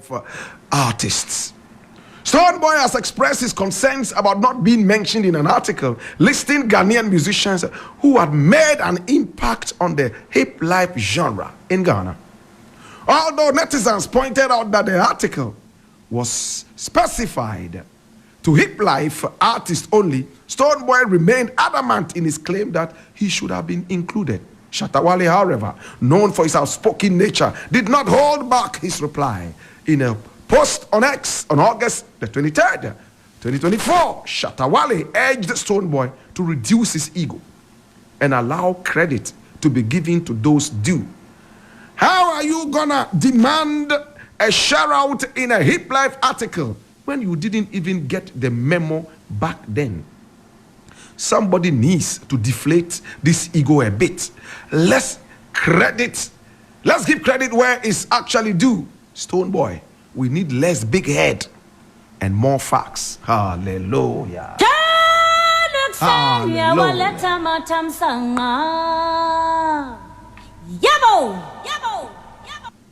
for artists. Stonebwoy has expressed his concerns about not being mentioned in an article listing Ghanaian musicians who had made an impact on the hip life genre in Ghana. Although netizens pointed out that the article was specified to hip life artists only, Stonebwoy remained adamant in his claim that he should have been included. Shatta Wale, however, known for his outspoken nature, did not hold back his reply. In a post on X on August the 23rd, 2024, Shatta Wale urged Stonebwoy to reduce his ego and allow credit to be given to those due. How are you gonna demand a shout out in a hip life article when you didn't even get the memo back then? Somebody needs to deflate this ego a bit. Let's give credit where it's actually due. Stonebwoy, we need less big head and more facts. Hallelujah. Hallelujah.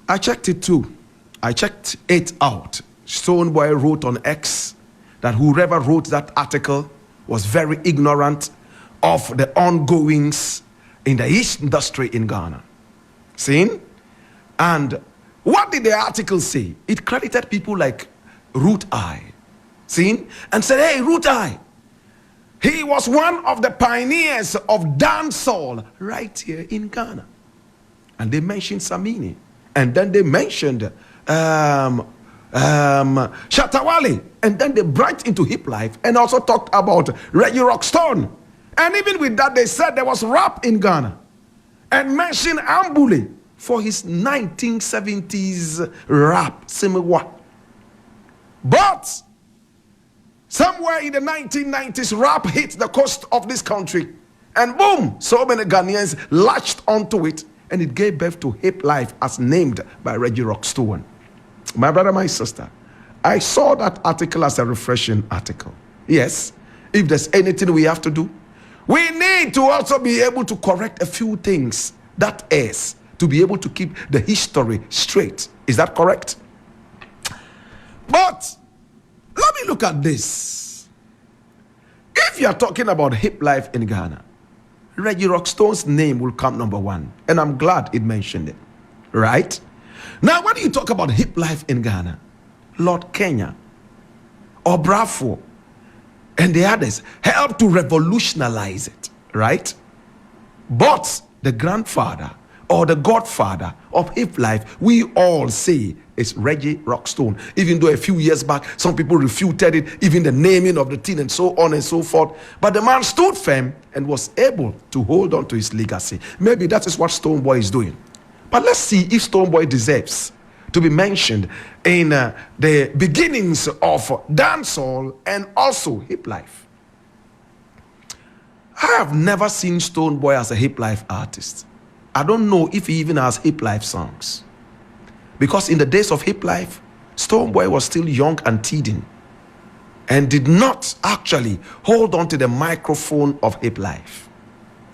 I checked it too. I checked it out. Stonebwoy wrote on X that whoever wrote that article was very ignorant of the ongoings in the East industry in Ghana. Seen? And what did the article say? It credited people like Root Eye. Seen? And said, hey, Root Eye, he was one of the pioneers of dancehall right here in Ghana. And they mentioned Samini. And then they mentioned Shatta Wale, and then they branched into hip life and also talked about Reggie Rockstone. And even with that, they said there was rap in Ghana and mentioned Ambule for his 1970s rap, Simiwa. But somewhere in the 1990s, rap hit the coast of this country, and boom, so many Ghanaians latched onto it, and it gave birth to hip life as named by Reggie Rockstone. My brother, my sister, I saw that article as a refreshing article. Yes, if there's anything we have to do, we need to also be able to correct a few things. That is, to be able to keep the history straight. Is that correct? But let me look at this. If you are talking about hip life in Ghana, Reggie Rockstone's name will come number one. And I'm glad it mentioned it. Right? Now, when you talk about hip life in Ghana, Lord Kenya, or Bravo, and the others helped to revolutionize it, right? But the grandfather or the godfather of hip life, we all say is Reggie Rockstone. Even though a few years back, some people refuted it, even the naming of the thing and so on and so forth. But the man stood firm and was able to hold on to his legacy. Maybe that is what Stonebwoy is doing. But let's see if Stonebwoy deserves to be mentioned in the beginnings of dancehall and also hip life. I have never seen Stonebwoy as a hip life artist. I don't know if he even has hip life songs. Because in the days of hip life, Stonebwoy was still young and teething and did not actually hold on to the microphone of hip life.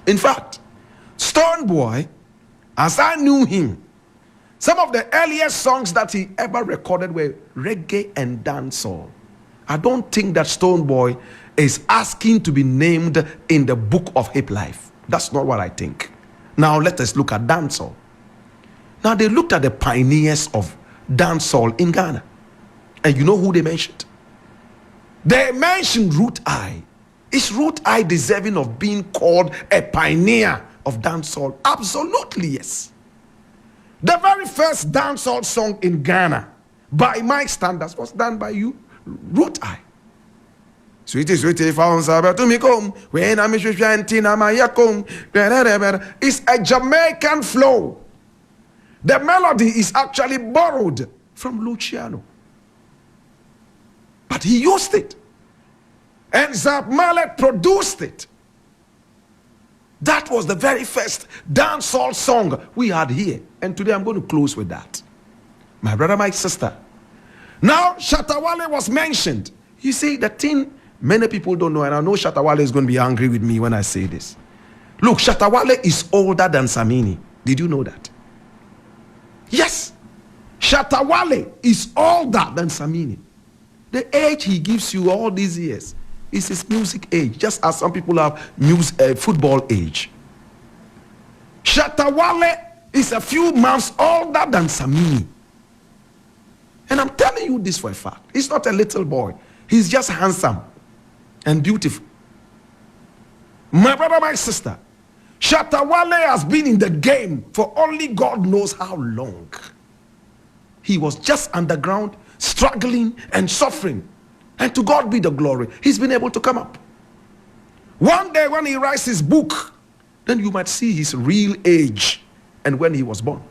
In fact, Stonebwoy, as I knew him, some of the earliest songs that he ever recorded were reggae and dancehall. I don't think that Stonebwoy is asking to be named in the book of hip life. That's not what I think. Now let us look at dancehall. Now they looked at the pioneers of dancehall in Ghana. And you know who they mentioned? They mentioned Root Eye. Is Root Eye deserving of being called a pioneer of dancehall? Absolutely, yes. The very first dancehall song in Ghana, by my standards, was done by you, Root Eye. Sweetie, sweetie, found Sabbath to me come. When I'm it's a Jamaican flow. The melody is actually borrowed from Luciano. But he used it. And Zap Mallet produced it. That was the very first dancehall song we had here. And today I'm going to close with that. My brother, my sister. Now, Shatta Wale was mentioned. You see, the thing many people don't know, and I know Shatta Wale is going to be angry with me when I say this. Look, Shatta Wale is older than Samini. Did you know that? Yes. Shatta Wale is older than Samini. The age he gives you all these years is his music age, just as some people have football age. Shatta Wale is a few months older than Samini. And I'm telling you this for a fact. He's not a little boy. He's just handsome and beautiful. My brother, my sister, Shatta Wale has been in the game for only God knows how long. He was just underground, struggling and suffering. And to God be the glory. He's been able to come up. One day when he writes his book, then you might see his real age and when he was born.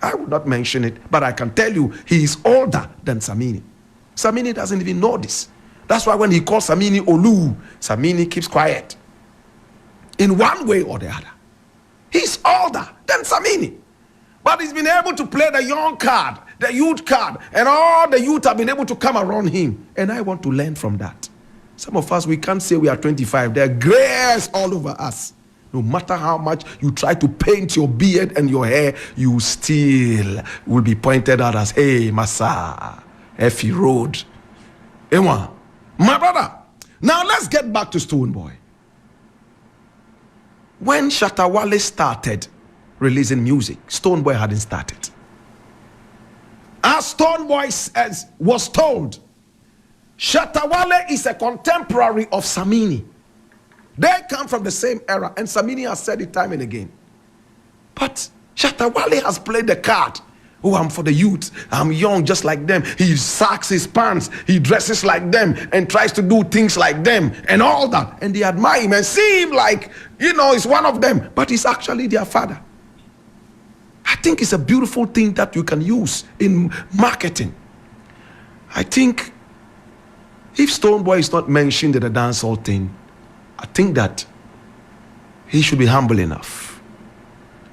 I would not mention it, but I can tell you he is older than Samini. Samini doesn't even know this. That's why when he calls Samini Olu, Samini keeps quiet. In one way or the other. He's older than Samini. But he's been able to play the young card, the youth card, and all the youth have been able to come around him. And I want to learn from that. Some of us, we can't say we are 25. There are gray hairs all over us. No matter how much you try to paint your beard and your hair, you still will be pointed out as, hey, Massa, Effie Road. Ewa, my brother. Now let's get back to Stonebwoy. When Shatta Wale started releasing music, Stonebwoy hadn't started. As Stonebwoy was told, Shatta Wale is a contemporary of Samini. They come from the same era, and Samini has said it time and again. But Shatta Wale has played the card. Oh, I'm for the youth. I'm young just like them. He sacks his pants. He dresses like them and tries to do things like them and all that. And they admire him and see him like, you know, he's one of them. But he's actually their father. I think it's a beautiful thing that you can use in marketing. I think if Stonebwoy is not mentioned in the dancehall thing, I think that he should be humble enough.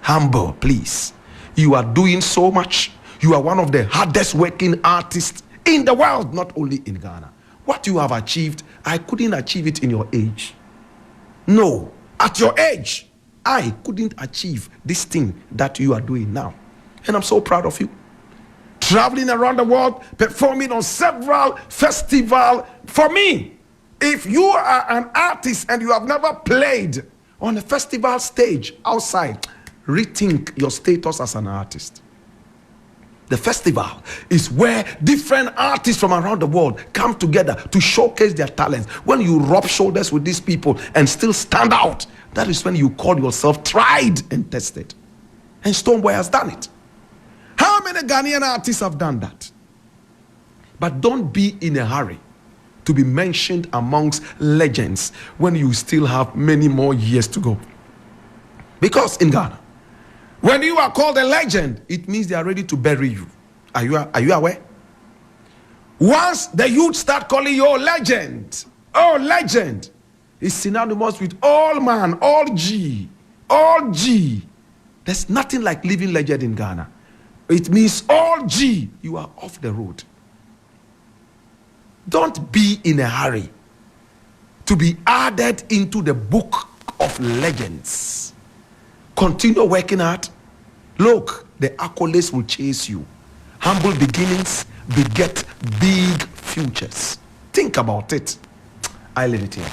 Humble, please. You are doing so much. You are one of the hardest working artists in the world, not only in Ghana. What you have achieved, I couldn't achieve it in your age. No, at your age, I couldn't achieve this thing that you are doing now. And I'm so proud of you. Traveling around the world, performing on several festivals. For me, if you are an artist and you have never played on a festival stage outside, rethink your status as an artist. The festival is where different artists from around the world come together to showcase their talents. When you rub shoulders with these people and still stand out, that is when you call yourself tried and tested. And Stonebwoy has done it. How many Ghanaian artists have done that? But don't be in a hurry to be mentioned amongst legends when you still have many more years to go. Because in Ghana, when you are called a legend, it means they are ready to bury you. Are you aware? Once the youth start calling you legend, oh legend, it's synonymous with all man, all G, all G. There's nothing like living legend in Ghana. It means all G, you are off the road. Don't be in a hurry to be added into the book of legends. Continue working hard. Look, the accolades will chase you. Humble beginnings beget big futures. Think about it. I leave it here.